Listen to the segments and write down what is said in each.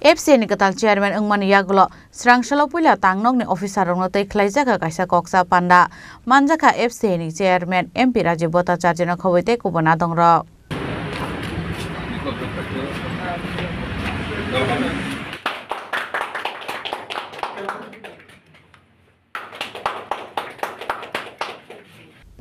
FCI ni katal chairman Engmani Yagulo Srangsalo Puila Tangnok ni officer rongno tei khlaijaka kaisa koksa panda manjaka FCI ni chairman MP Rajiv Bhattacharya no khawai tei kubana dongrok.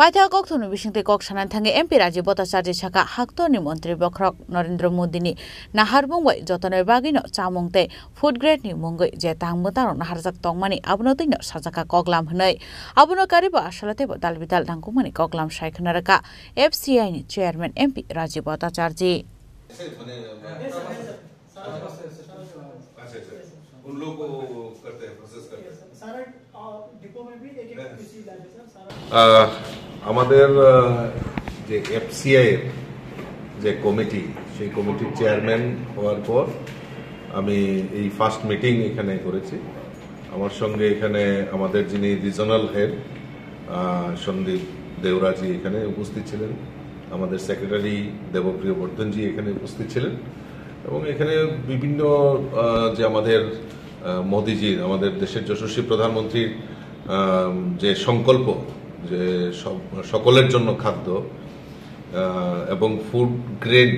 Paithak kok thunu bisingte kok sanan thange MP Rajiv Bhattacharya saka haktorni mantri Bokrok Narendra Modi ni naharbung bai jotonoi bagino chamungte food grade ni mungoi je tangmutar naharjak tongmani abono tino sajaka koklam hnai abono kariba asalate dalbidal dangkumani koklam saikhnaraka FCI ni chairman MP Rajiv Bhattacharya उन लोगों को करते हैं process करते हैं सारा depot में भी एक किसी लाइफ है सर আমাদের যে এফসিআই এর যে কমিটি সেই কমিটির চেয়ারম্যান হওয়ার পর আমি এই ফার্স্ট মিটিং এখানে করেছি আমার সঙ্গে এখানে আমাদের যিনি রিজনাল হেড সন্দীপ দেওরাজি এখানে উপস্থিত ছিলেন আমাদের সেক্রেটারি দেবপ্রিয় বর্ধনজি এখানে উপস্থিত ছিলেন এবং এখানে বিভিন্ন যে আমাদের মোদিজির আমাদের দেশের যশস্বী প্রধানমন্ত্রীর যে সংকল্প যে সকলের জন্য খাদ্য এবং ফুড গ্রেড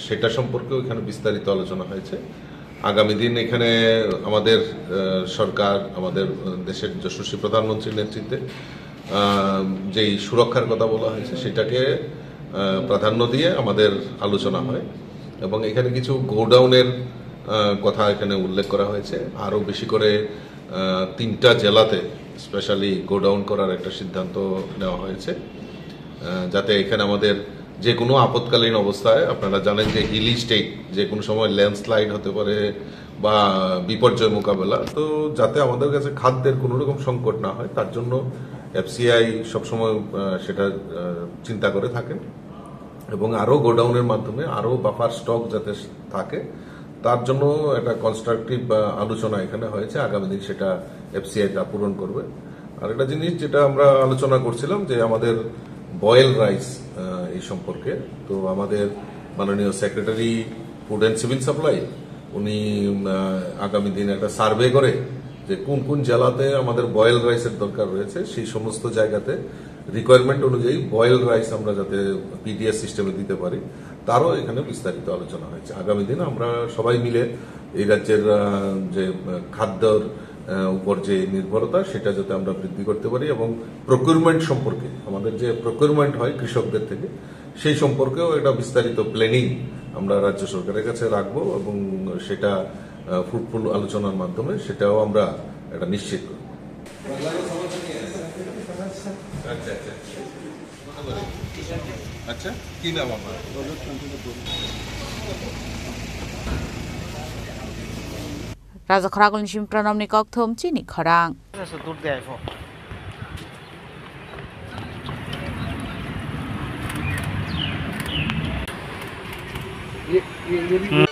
সেটা সম্পর্কেও এখানে বিস্তারিত আলোচনা হয়েছে আগামী দিন এখানে আমাদের সরকার আমাদের দেশের যশস্বী প্রধানমন্ত্রীর নেতৃত্বে যেই সুরক্ষার কথা বলা হয়েছে সেটাকে প্রাধান্য দিয়ে আমাদের আলোচনা হয় এবং এখানে কিছু গোডাউনের কথা এখানে উল্লেখ করা হয়েছে আরো বেশি করে 3টা জেলাতে স্পেশালি গোডাউন করার একটা সিদ্ধান্ত নেওয়া হয়েছে যাতে এখানে আমাদের যে কোনো আপৎকালীন অবস্থায় আপনারা জানেন যে হিলি স্টেট যে কোনো সময় ল্যান্ডস্লাইড হতে পারে বা বিপর্যয় মোকাবেলা তো যাতে আমাদের কাছে খাদ্যের কোনো রকম সংকট না হয় তার জন্য এফসিআই সবসময় সেটা চিন্তা করে থাকেন এবং আরো গোডাউনের মাধ্যমে আরো বাফার স্টক যাতে থাকে তার জন্য একটা কনস্ট্রাকটিভ আলোচনা এখানে হয়েছে আগামী দিন সেটা এফসিআই তা পূরণ করবে আর একটা জিনিস যেটা আমরা আলোচনা করছিলাম যে আমাদের বয়েল রাইস এই সম্পর্কে তো আমাদের মাননীয় secretary food and civil supply উনি আগামী দিন একটা সার্ভে করে যে কোন কোন জেলাতে আমাদের বয়েল রাইসের দরকার রয়েছে সেই সমস্ত জায়গাতে রিকোয়ারমেন্ট অনুযায়ী বয়েল রাইস আমরা যাতে পিডিএস সিস্টেমে দিতে পারি তারও এখানে বিস্তারিত আলোচনা হয়েছে আগামী দিন আমরা সবাই মিলে এই রাজ্যের যে খাদ্যর উপর যে নির্ভরতা সেটা যাতে আমরা বৃদ্ধি করতে পারি এবং প্রকিউরমেন্ট সম্পর্কে আমাদের যে প্রকিউরমেন্ট হয় কৃষকদের থেকে সেই সম্পর্কেও একটা বিস্তারিত প্ল্যানিং আমরা রাজ্য সরকারের কাছে রাখবো এবং সেটা ফ্রুটফুল আলোচনার মাধ্যমে সেটাও আমরা এটা নিশ্চিত করব আচ্ছা কি নাম আপনার Raja Khoragul Nishim Pranam ni kok thom chi ni khorang ये